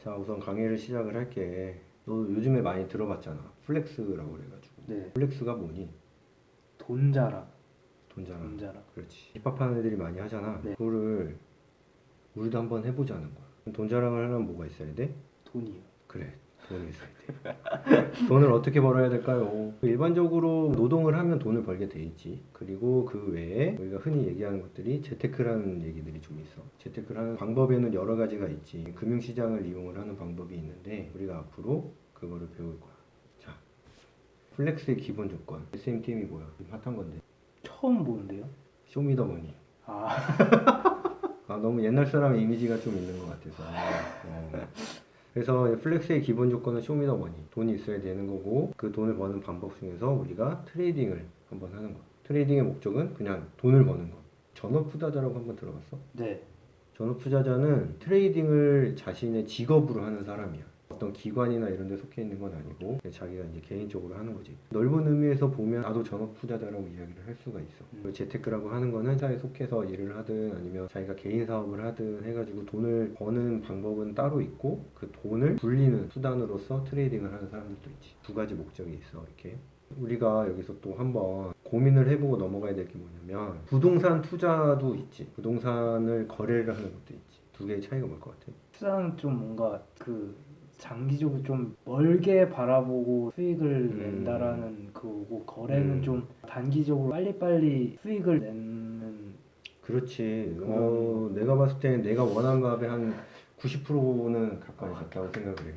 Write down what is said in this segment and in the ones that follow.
자, 우선 강의를 시작을 할게. 너 요즘에 많이 들어봤잖아. 플렉스라고 그래가지고. 네. 플렉스가 뭐니? 돈 자랑. 돈 자랑. 돈 자랑. 그렇지. 힙합하는 애들이 많이 하잖아. 네. 그거를 우리도 한번 해보자는 거야. 그럼 돈 자랑을 하려면 뭐가 있어야 돼? 돈이요. 그래. 돈이 있어야 돼. 돈을 어떻게 벌어야 될까요? 일반적으로 노동을 하면 돈을 벌게 돼 있지. 그리고 그 외에 우리가 흔히 얘기하는 것들이 재테크라는 얘기들이 좀 있어. 재테크를 하는 방법에는 여러 가지가 있지. 금융시장을 이용을 하는 방법이 있는데 우리가 앞으로 그거를 배울 거야. 자, 플렉스의 기본 조건. SMTM이 뭐야? 좀 핫한 건데. 처음 보는데요? 쇼미더머니. 아, 너무 옛날 사람 이미지가 좀 있는 것 같아서. 그래서 플렉스의 기본 조건은 쇼미더머니. 돈이 있어야 되는 거고 그 돈을 버는 방법 중에서 우리가 트레이딩을 한번 하는 거. 트레이딩의 목적은 그냥 돈을 버는 거. 전업 투자자라고 한번 들어봤어? 네. 전업 투자자는 트레이딩을 자신의 직업으로 하는 사람이야. 어떤 기관이나 이런 데 속해 있는 건 아니고 자기가 이제 개인적으로 하는 거지. 넓은 의미에서 보면 나도 전업 투자자라고 이야기를 할 수가 있어. 그리고 재테크라고 하는 거는 회사에 속해서 일을 하든 아니면 자기가 개인 사업을 하든 해가지고 돈을 버는 방법은 따로 있고 그 돈을 불리는 수단으로서 트레이딩을 하는 사람들도 있지. 두 가지 목적이 있어. 이렇게. 우리가 여기서 또 한번 고민을 해보고 넘어가야 될 게 뭐냐면 부동산 투자도 있지. 부동산을 거래를 하는 것도 있지. 두 개의 차이가 뭘 것 같아? 투자는 좀 뭔가 그 장기적으로 좀 멀게 바라보고 수익을 낸다라는 그거고 거래는 좀 단기적으로 빨리빨리 수익을 내는 그렇지. 그런 내가 봤을 때는 내가 원하는 값의 한 90%는 가까이 갔다고 생각을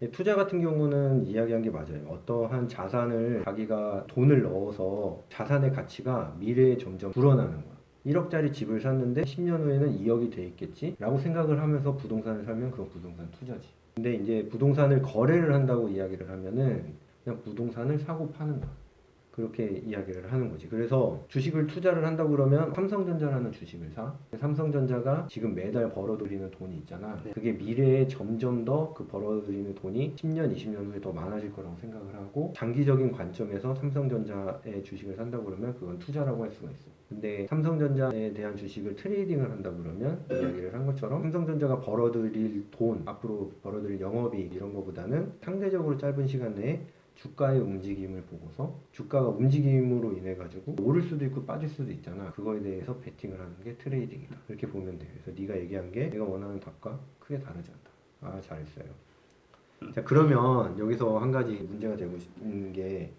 해. 투자 같은 경우는 이야기한 게 맞아요. 어떠한 자산을 자기가 돈을 넣어서 자산의 가치가 미래에 점점 불어나는 거야. 1억짜리 집을 샀는데 10년 후에는 2억이 돼 있겠지? 라고 생각을 하면서 부동산을 사면 그건 부동산 투자지. 근데 이제 부동산을 거래를 한다고 이야기를 하면은 그냥 부동산을 사고 파는 거야. 그렇게 이야기를 하는 거지. 그래서 주식을 투자를 한다고 그러면 삼성전자라는 주식을 사. 삼성전자가 지금 매달 벌어들이는 돈이 있잖아. 네. 그게 미래에 점점 더 그 벌어들이는 돈이 10년, 20년 후에 더 많아질 거라고 생각을 하고 장기적인 관점에서 삼성전자의 주식을 산다고 그러면 그건 투자라고 할 수가 있어. 근데 삼성전자에 대한 주식을 트레이딩을 한다고 그러면 이야기를 한 것처럼 삼성전자가 벌어들일 돈, 앞으로 벌어들일 영업이익 이런 거보다는 상대적으로 짧은 시간 내에 주가의 움직임을 보고서 주가가 움직임으로 인해 가지고 오를 수도 있고 빠질 수도 있잖아. 그거에 대해서 베팅을 하는 게 트레이딩이다. 그렇게 보면 돼. 그래서 네가 얘기한 게 내가 원하는 답과 크게 다르지 않다. 아, 잘했어요. 자, 그러면 여기서 한 가지 문제가 되고 있는 게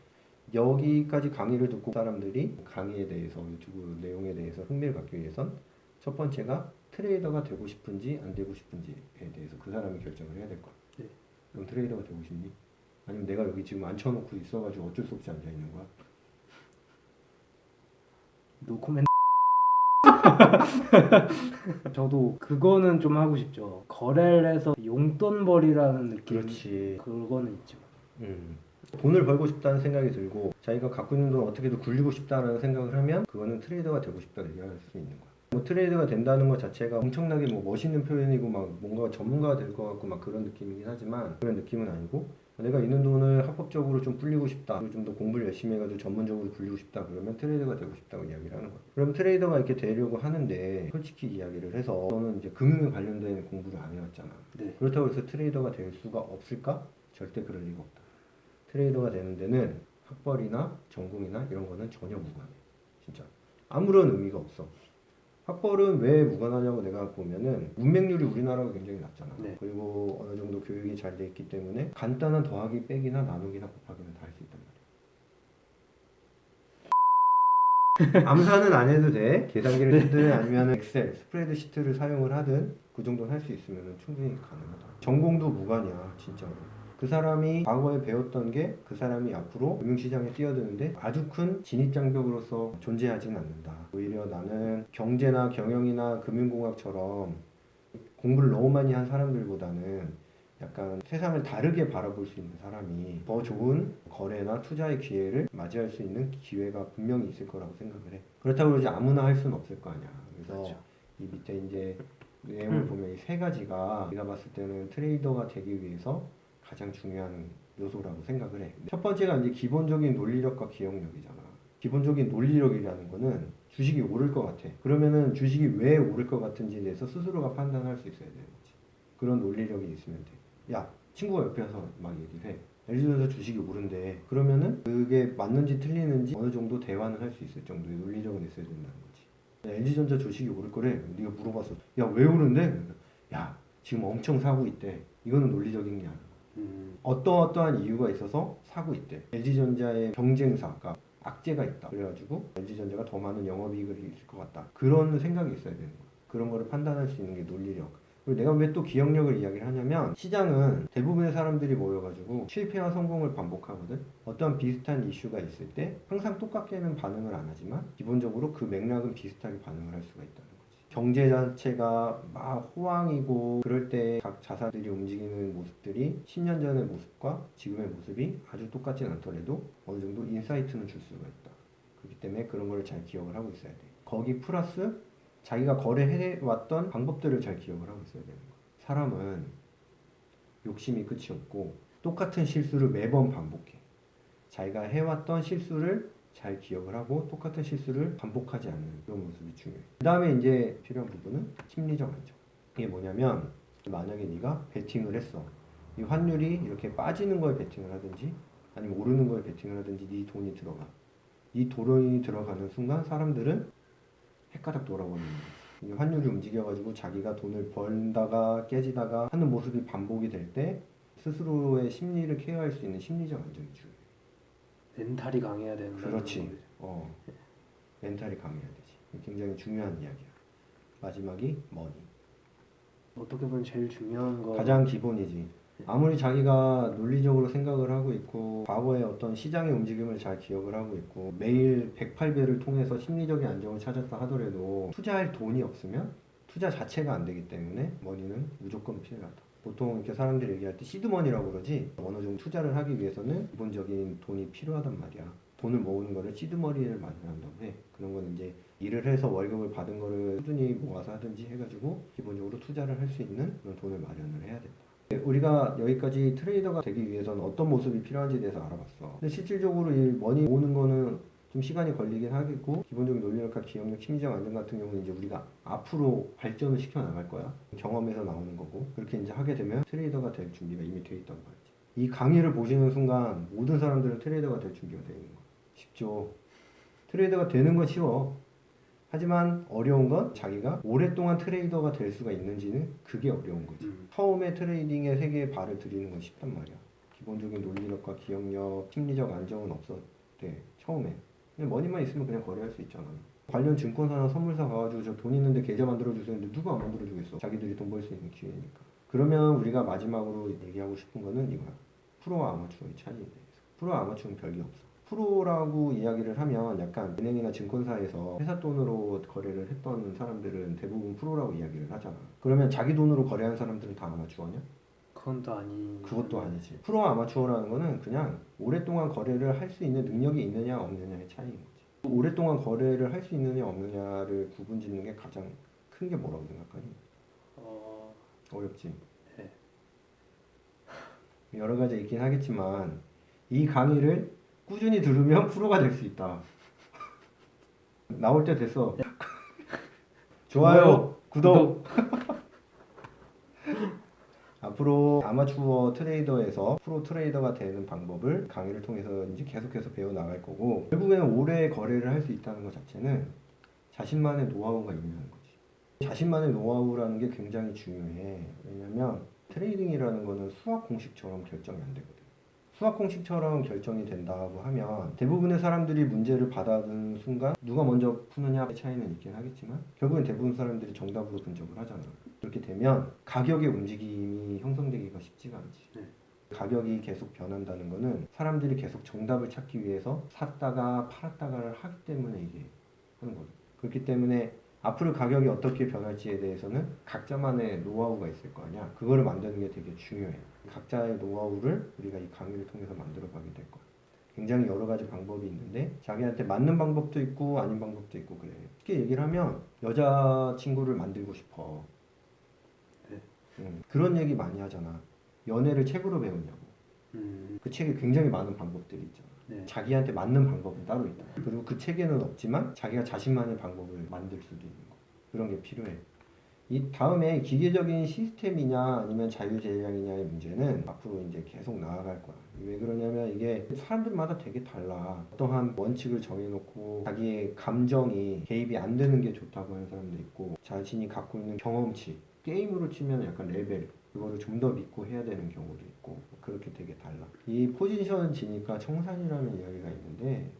여기까지 강의를 듣고 사람들이 강의에 대해서 유튜브 내용에 대해서 흥미를 갖기 위해선 첫 번째가 트레이더가 되고 싶은지 안 되고 싶은지에 대해서 그 사람이 결정을 해야 될 거야. 네. 그럼 트레이더가 되고 싶니? 아니면 내가 여기 지금 앉혀놓고 있어가지고 어쩔 수 없이 앉아있는 거야? 노코멘트. 저도 그거는 좀 하고 싶죠. 거래를 해서 용돈벌이라는 느낌. 그렇지. 그거는 있죠. 돈을 벌고 싶다는 생각이 들고 자기가 갖고 있는 돈 어떻게든 굴리고 싶다는 생각을 하면 그거는 트레이더가 되고 싶다고 얘기할 수 있는 거야. 뭐 트레이더가 된다는 것 자체가 엄청나게 뭐 멋있는 표현이고 막 뭔가 전문가가 될 것 같고 막 그런 느낌이긴 하지만 그런 느낌은 아니고 내가 있는 돈을 합법적으로 좀 불리고 싶다. 좀 더 공부를 열심히 해가지고 전문적으로 불리고 싶다. 그러면 트레이더가 되고 싶다고 이야기를 하는 거야. 그럼 트레이더가 이렇게 되려고 하는데 솔직히 이야기를 해서 너는 이제 금융에 관련된 공부를 안 해왔잖아. 네. 그렇다고 해서 트레이더가 될 수가 없을까? 절대 그럴 리가 없다. 트레이더가 되는 데는 학벌이나 전공이나 이런 거는 전혀 무관해. 진짜 아무런 의미가 없어. 학벌은 왜 무관하냐고 내가 보면은 문맹률이 우리나라가 굉장히 낮잖아. 네. 그리고 어느 정도 교육이 잘 돼 있기 때문에 간단한 더하기 빼기나 나누기나 곱하기는 다 할 수 있단 말이야. 암산은 안 해도 돼. 계산기를 쓰든 아니면 엑셀, 스프레드시트를 사용을 하든 그 정도는 할 수 있으면 충분히 가능하다. 전공도 무관이야, 진짜로. 그 사람이 과거에 배웠던 게 그 사람이 앞으로 금융시장에 뛰어드는데 아주 큰 진입장벽으로서 존재하지는 않는다. 오히려 나는 경제나 경영이나 금융공학처럼 공부를 너무 많이 한 사람들보다는 약간 세상을 다르게 바라볼 수 있는 사람이 더 좋은 거래나 투자의 기회를 맞이할 수 있는 기회가 분명히 있을 거라고 생각을 해. 그렇다고 그러지 아무나 할 수는 없을 거 아니야. 그래서 그렇죠. 이 밑에 이제 내용을 보면 이 세 가지가 내가 봤을 때는 트레이더가 되기 위해서 가장 중요한 요소라고 생각을 해. 첫 번째가 이제 기본적인 논리력과 기억력이잖아. 기본적인 논리력이라는 거는 주식이 오를 것 같아. 그러면은 주식이 왜 오를 것 같은지에 대해서 스스로가 판단할 수 있어야 되는 거지. 그런 논리력이 있으면 돼. 야, 친구가 옆에서 막 얘기를 해. LG전자 주식이 오른데 그러면은 그게 맞는지 틀리는지 어느 정도 대화는 할 수 있을 정도의 논리력은 있어야 된다는 거지. LG전자 주식이 오를 거래. 네가 물어봤어. 야, 왜 오른데? 야, 지금 엄청 사고 있대. 이거는 논리적인 게 아니야. 어떠한 이유가 있어서 사고 있대. LG전자의 경쟁사가 악재가 있다. 그래가지고 LG전자가 더 많은 영업이익을 잃을 것 같다. 그런 생각이 있어야 되는 거야. 그런 거를 판단할 수 있는 게 논리력. 그리고 내가 왜 또 기억력을 이야기를 하냐면 시장은 대부분의 사람들이 모여가지고 실패와 성공을 반복하거든. 어떠한 비슷한 이슈가 있을 때 항상 똑같게는 반응을 안 하지만 기본적으로 그 맥락은 비슷하게 반응을 할 수가 있다는 거지. 경제 자체가 막 호황이고 그럴 때 각 자사들이 움직이는 모습들이 10년 전의 모습과 지금의 모습이 아주 똑같진 않더라도 어느 정도 인사이트는 줄 수가 있다. 그렇기 때문에 그런 걸 잘 기억을 하고 있어야 돼. 거기 플러스 자기가 거래해왔던 방법들을 잘 기억을 하고 있어야 되는 거야. 사람은 욕심이 끝이 없고 똑같은 실수를 매번 반복해. 자기가 해왔던 실수를 잘 기억을 하고 똑같은 실수를 반복하지 않는 그런 모습이 중요해. 그 다음에 이제 필요한 부분은 심리적 안정. 이게 뭐냐면 만약에 네가 베팅을 했어. 이 환율이 이렇게 빠지는 거에 베팅을 하든지 아니면 오르는 거에 베팅을 하든지 네 돈이 들어가. 이 돈이 들어가는 순간 사람들은 헷가닥 돌아버리는 거지. 이 환율이 움직여가지고 자기가 돈을 벌다가 깨지다가 하는 모습이 반복이 될 때 스스로의 심리를 케어할 수 있는 심리적 안정이 중요해. 멘탈이 강해야 된다는 그렇지. 거죠. 멘탈이 강해야 되지. 굉장히 중요한 이야기야. 마지막이 머니. 어떻게 보면 제일 중요한 거. 가장 기본이지. 아무리 자기가 논리적으로 생각을 하고 있고 과거의 어떤 시장의 움직임을 잘 기억을 하고 있고 매일 108배를 통해서 심리적인 안정을 찾았다 하더라도 투자할 돈이 없으면 투자 자체가 안 되기 때문에 머니는 무조건 필요하다. 보통 이렇게 사람들이 얘기할 때 시드머니라고 그러지 어느 정도 투자를 하기 위해서는 기본적인 돈이 필요하단 말이야. 돈을 모으는 거를 시드머니를 마련한다고 해. 그런 건 이제 일을 해서 월급을 받은 거를 꾸준히 모아서 하든지 해가지고 기본적으로 투자를 할 수 있는 그런 돈을 마련을 해야 된다. 우리가 여기까지 트레이더가 되기 위해서는 어떤 모습이 필요한지에 대해서 알아봤어. 근데 실질적으로 이 머니 모으는 거는 좀 시간이 걸리긴 하겠고 기본적인 논리력과 기억력, 심리적 안정 같은 경우는 이제 우리가 앞으로 발전을 시켜 나갈 거야. 경험에서 나오는 거고 그렇게 이제 하게 되면 트레이더가 될 준비가 이미 돼 있단 말이지. 이 강의를 보시는 순간 모든 사람들은 트레이더가 될 준비가 되어 있는 거야. 쉽죠. 트레이더가 되는 건 쉬워. 하지만 어려운 건 자기가 오랫동안 트레이더가 될 수가 있는지는 그게 어려운 거지. 처음에 트레이딩의 세계에 발을 들이는 건 쉽단 말이야. 기본적인 논리력과 기억력, 심리적 안정은 없었대. 처음에. 근데 머니만 있으면 그냥 거래할 수 있잖아. 관련 증권사나 선물사 가가지고 저 돈 있는데 계좌 만들어주세요. 근데 누가 안 만들어주겠어. 자기들이 돈 벌 수 있는 기회니까. 그러면 우리가 마지막으로 얘기하고 싶은 거는 이거야. 프로와 아마추어의 차이에 대해서. 프로와 아마추어는 별게 없어. 프로라고 이야기를 하면 약간 은행이나 증권사에서 회사 돈으로 거래를 했던 사람들은 대부분 프로라고 이야기를 하잖아. 그러면 자기 돈으로 거래하는 사람들은 다 아마추어냐? 그건 또 아니. 그것도 아니지. 프로와 아마추어라는 거는 그냥 오랫동안 거래를 할 수 있는 능력이 있느냐 없느냐의 차이인 거지. 오랫동안 거래를 할 수 있느냐 없느냐를 구분 짓는 게 가장 큰 게 뭐라고 생각하니? 어렵지. 네. 여러 가지 있긴 하겠지만 이 강의를 꾸준히 들으면 프로가 될 수 있다. 나올 때 됐어. 좋아요, 구독. 앞으로 아마추어 트레이더에서 프로 트레이더가 되는 방법을 강의를 통해서 이제 계속해서 배워 나갈 거고 결국에는 오래 거래를 할 수 있다는 것 자체는 자신만의 노하우가 있는 거지. 자신만의 노하우라는 게 굉장히 중요해. 왜냐면 트레이딩이라는 거는 수학 공식처럼 결정이 안 되거든. 수학 공식처럼 결정이 된다고 하면 대부분의 사람들이 문제를 받아든 순간 누가 먼저 푸느냐의 차이는 있긴 하겠지만 결국엔 대부분 사람들이 정답으로 근접을 하잖아. 그렇게 되면 가격의 움직임이 형성되기가 쉽지가 않지. 가격이 계속 변한다는 거는 사람들이 계속 정답을 찾기 위해서 샀다가 팔았다가를 하기 때문에 이게 하는 거죠. 그렇기 때문에 앞으로 가격이 어떻게 변할지에 대해서는 각자만의 노하우가 있을 거 아니야. 그거를 만드는 게 되게 중요해. 각자의 노하우를 우리가 이 강의를 통해서 만들어 가게 될 거야. 굉장히 여러 가지 방법이 있는데 자기한테 맞는 방법도 있고 아닌 방법도 있고 그래. 쉽게 얘기를 하면 여자친구를 만들고 싶어. 그런 얘기 많이 하잖아. 연애를 책으로 배우냐고. 그 책에 굉장히 많은 방법들이 있잖아. 네. 자기한테 맞는 방법은 따로 있다. 그리고 그 책에는 없지만 자기가 자신만의 방법을 만들 수도 있는 거. 그런 게 필요해. 이 다음에 기계적인 시스템이냐 아니면 자유제약이냐의 문제는 앞으로 이제 계속 나아갈 거야. 왜 그러냐면 이게 사람들마다 되게 달라. 어떠한 원칙을 정해놓고 자기의 감정이 개입이 안 되는 게 좋다고 하는 사람도 있고, 자신이 갖고 있는 경험치, 게임으로 치면 약간 레벨, 그거를 좀 더 믿고 해야 되는 경우도 있고, 그렇게 되게 달라. 이 포지션 지니까 청산이라는 이야기가 있는데,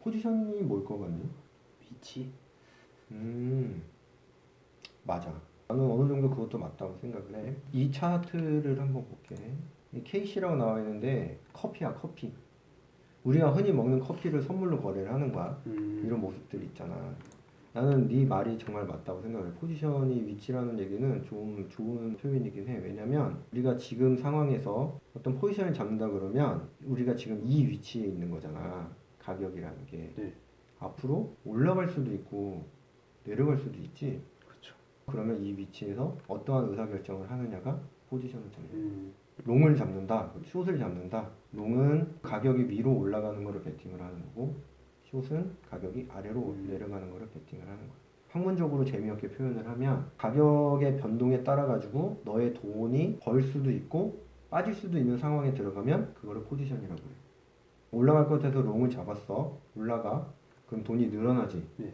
포지션이 뭘 것 같니? 위치? 맞아. 나는 어느 정도 그것도 맞다고 생각을 해. 이 차트를 한번 볼게. 이 KC라고 나와 있는데 커피야, 커피. 우리가 흔히 먹는 커피를 선물로 거래를 하는 거야. 이런 모습들 있잖아. 나는 네 말이 정말 맞다고 생각해. 포지션이 위치라는 얘기는 좀 좋은 표현이긴 해. 왜냐면 우리가 지금 상황에서 어떤 포지션을 잡는다 그러면 우리가 지금 이 위치에 있는 거잖아. 가격이라는 게. 네. 앞으로 올라갈 수도 있고 내려갈 수도 있지. 그렇죠. 그러면 이 위치에서 어떠한 의사결정을 하느냐가 포지션을 잡는. 롱을 잡는다, 숏을 잡는다. 롱은 가격이 위로 올라가는 거를 베팅을 하는 거고, 숏은 가격이 아래로 내려가는 거를 베팅을 하는 거야. 학문적으로 재미없게 표현을 하면 가격의 변동에 따라 가지고 너의 돈이 벌 수도 있고 빠질 수도 있는 상황에 들어가면 그거를 포지션이라고 해. 올라갈 것 같아서 롱을 잡았어. 올라가. 그럼 돈이 늘어나지. 네.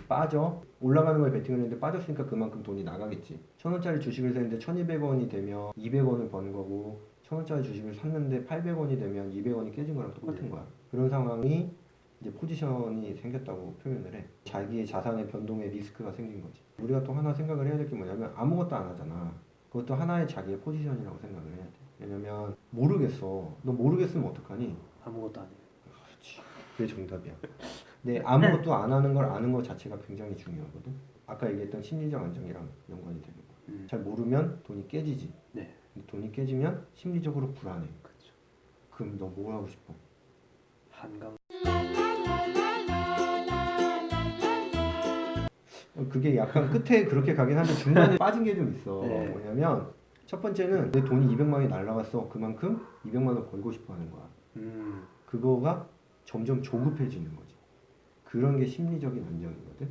빠져. 올라가는 걸 베팅을 했는데 빠졌으니까 그만큼 돈이 나가겠지. 1,000원짜리 주식을 샀는데 1,200원이 되면 200원을 버는 거고, 1,000원짜리 주식을 샀는데 800원이 되면 200원이 깨진 거랑 똑같은 거야. 그런 상황이 이제 포지션이 생겼다고 표현을 해. 자기의 자산의 변동에 리스크가 생긴 거지. 우리가 또 하나 생각을 해야 될 게 뭐냐면 아무것도 안 하잖아. 그것도 하나의 자기의 포지션이라고 생각을 해야 돼. 왜냐면 모르겠어. 너 모르겠으면 어떡하니? 아무것도 안 해요. 그렇지. 그게 정답이야. 근데 아무것도 안 하는 걸 아는 것 자체가 굉장히 중요하거든. 아까 얘기했던 심리적 안정이랑 연관이 되는 거야. 잘 모르면 돈이 깨지지. 네. 근데 돈이 깨지면 심리적으로 불안해. 그렇죠. 그럼 너 뭐 하고 싶어? 한강. 그게 약간 끝에 그렇게 가긴 한데 중간에 빠진 게 좀 있어. 네. 뭐냐면 첫 번째는 내 돈이 200만 원이 날라갔어. 그만큼 200만 원 벌고 싶어 하는 거야. 그거가 점점 조급해지는 거지. 그런 게 심리적인 안정이거든.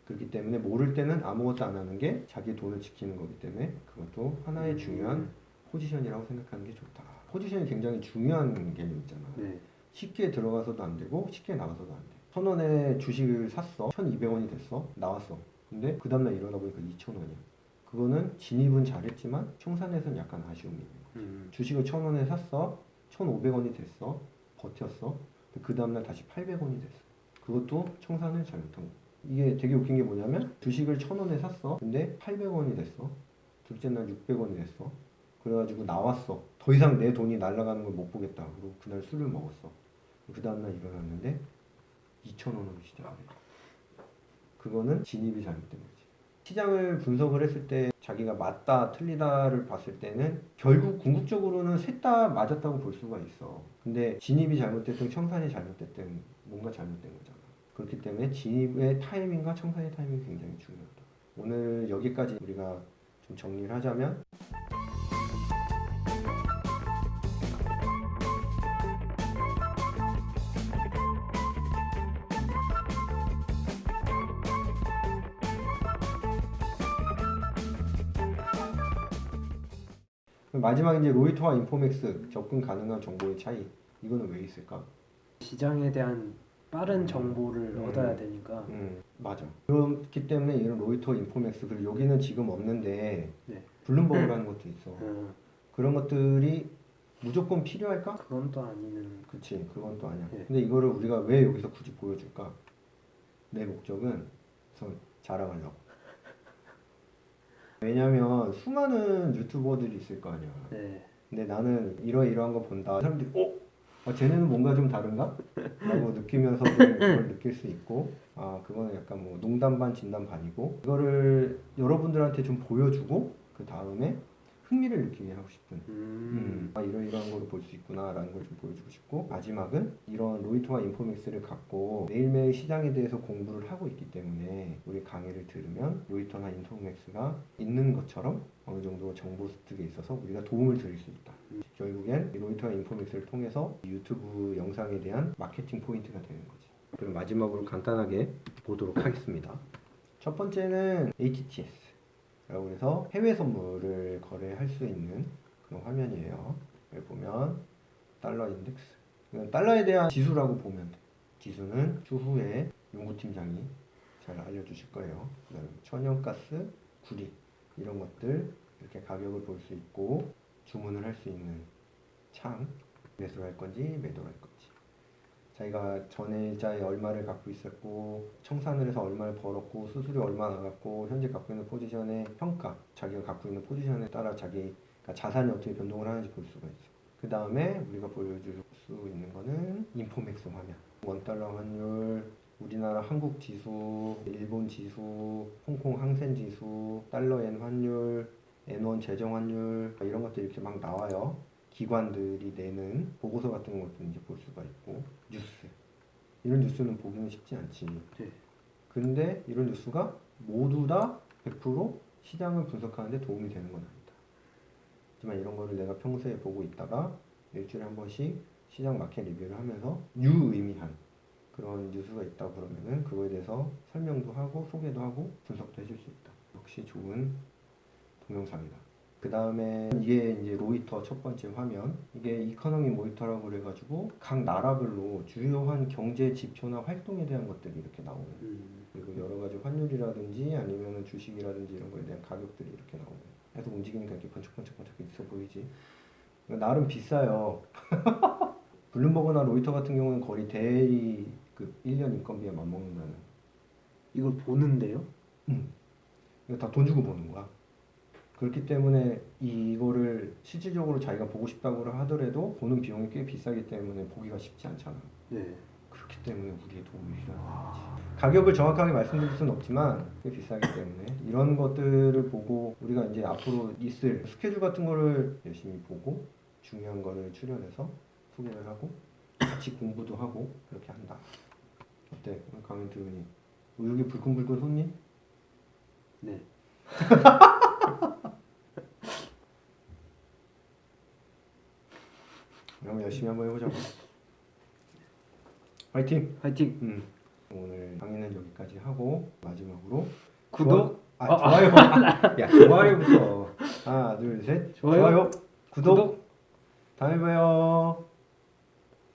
그렇기 때문에 모를 때는 아무것도 안 하는 게 자기 돈을 지키는 거기 때문에 그것도 하나의 중요한 포지션이라고 생각하는 게 좋다. 포지션이 굉장히 중요한 개념 있잖아. 네. 쉽게 들어가서도 안 되고 쉽게 나가서도 안 돼. 1,000원에 주식을 샀어. 1,200원이 됐어. 나왔어. 근데 그 다음날 일어나 보니까 2,000원이야. 그거는 진입은 잘했지만 청산에서는 약간 아쉬움이 있는 거야. 주식을 1,000원에 샀어. 1,500원이 됐어. 버텼어. 그 다음날 다시 800원이 됐어. 그것도 청산을 잘못한 거야. 이게 되게 웃긴 게 뭐냐면 주식을 1,000원에 샀어. 근데 800원이 됐어. 둘째 날 600원이 됐어. 그래가지고 나왔어. 더 이상 내 돈이 날아가는 걸 못 보겠다. 그리고 그날 술을 먹었어. 그 다음날 일어났는데 2,000원으로 시작을 해. 그거는 진입이 잘못된 거지. 시장을 분석을 했을 때 자기가 맞다 틀리다를 봤을 때는 결국 궁극적으로는 셋 다 맞았다고 볼 수가 있어. 근데 진입이 잘못됐든 청산이 잘못됐든 뭔가 잘못된 거잖아. 그렇기 때문에 진입의 타이밍과 청산의 타이밍이 굉장히 중요하다. 오늘 여기까지 우리가 좀 정리를 하자면, 마지막 이제 로이터와 인포맥스 접근 가능한 정보의 차이. 이거는 왜 있을까? 시장에 대한 빠른 정보를 얻어야 되니까. 맞아. 그렇기 때문에 이런 로이터, 인포맥스, 그리고 여기는 지금 없는데 네. 블룸버그라는 것도 있어. 그런 것들이 무조건 필요할까? 그건 또 아니는. 그치, 그건 또 아니야. 네. 근데 이거를 우리가 왜 여기서 굳이 보여줄까? 내 목적은 우선 자랑하려고. 왜냐면 수많은 유튜버들이 있을 거 아니야. 네. 근데 나는 이러이러한 거 본다. 사람들이 쟤네는 뭔가 좀 다른가? 라고 느끼면서도 그걸 느낄 수 있고, 그거는 약간 뭐 농담 반 진담 반이고, 이거를 여러분들한테 좀 보여주고 그 다음에 흥미를 느끼게 하고 싶은, 이러이러한 거를 볼 수 있구나 라는 걸 좀 보여주고 싶고, 마지막은 이런 로이터와 인포맥스를 갖고 매일매일 시장에 대해서 공부를 하고 있기 때문에 우리 강의를 들으면 로이터나 인포맥스가 있는 것처럼 어느 정도 정보 습득에 있어서 우리가 도움을 드릴 수 있다. 결국엔 로이터와 인포맥스를 통해서 유튜브 영상에 대한 마케팅 포인트가 되는 거지. 그럼 마지막으로 간단하게 보도록 하겠습니다. 첫 번째는 HTS. 라고 해서 해외 선물을 거래할 수 있는 그런 화면이에요. 여기 보면 달러 인덱스. 이건 달러에 대한 지수라고 보면 돼. 지수는 추후에 연구팀장이 잘 알려주실 거예요. 그다음에 천연가스, 구리 이런 것들 이렇게 가격을 볼 수 있고 주문을 할 수 있는 창. 매수를 할 건지 매도를 할 건지. 자기가 전일자에 얼마를 갖고 있었고 청산을 해서 얼마를 벌었고 수수료 얼마 나갔고 현재 갖고 있는 포지션의 평가, 자기가 갖고 있는 포지션에 따라 자기가 자산이 어떻게 변동을 하는지 볼 수가 있어. 그 다음에 우리가 보여줄 수 있는 거는 인포맥스 화면. 원달러 환율, 우리나라 한국 지수, 일본 지수, 홍콩 항센 지수, 달러엔 환율, N1 재정 환율 이런 것들이 이렇게 막 나와요. 기관들이 내는 보고서 같은 것도 이제 볼 수가 있고 뉴스 이런 뉴스는 보기는 쉽지 않지. 네. 근데 이런 뉴스가 모두 다 100% 시장을 분석하는데 도움이 되는 건 아니다. 하지만 이런 거를 내가 평소에 보고 있다가 일주일에 한 번씩 시장 마켓 리뷰를 하면서 유의미한 그런 뉴스가 있다고 그러면은 그거에 대해서 설명도 하고 소개도 하고 분석도 해줄 수 있다. 역시 좋은 동영상이다. 그 다음에 이게 이제 로이터 첫 번째 화면. 이게 이코노미 모니터라고 그래가지고 각 나라별로 주요한 경제 지표나 활동에 대한 것들이 이렇게 나오는. 그리고 여러 가지 환율이라든지 아니면 주식이라든지 이런 거에 대한 가격들이 이렇게 나오는. 그래서 움직이니까 이렇게 번쩍번쩍번쩍 있어 보이지. 나름 비싸요. 블룸버그나 로이터 같은 경우는 거의 대리급 1년 인건비에 맞먹는다는. 이걸 보는데요? 이거 다 돈 주고 보는 거야. 그렇기 때문에 이거를 실질적으로 자기가 보고 싶다고 하더라도 보는 비용이 꽤 비싸기 때문에 보기가 쉽지 않잖아. 네. 그렇기 때문에 우리의 도움이 필요한 거지. 가격을 정확하게 말씀드릴 수는 없지만 꽤 비싸기 때문에 이런 것들을 보고 우리가 이제 앞으로 있을 스케줄 같은 거를 열심히 보고 중요한 거를 추려내서 소개를 하고 같이 공부도 하고 그렇게 한다. 어때? 오늘 강연 들으니 의욕이 불끈불끈 솟니? 네. 그럼 열심히 한번 해보자고. 화이팅! 화이팅! 오늘 강의는 여기까지 하고 마지막으로 구독! 좋아요. 야, 좋아요부터 하나 둘 셋. 좋아요. 구독. 다음에 봐요.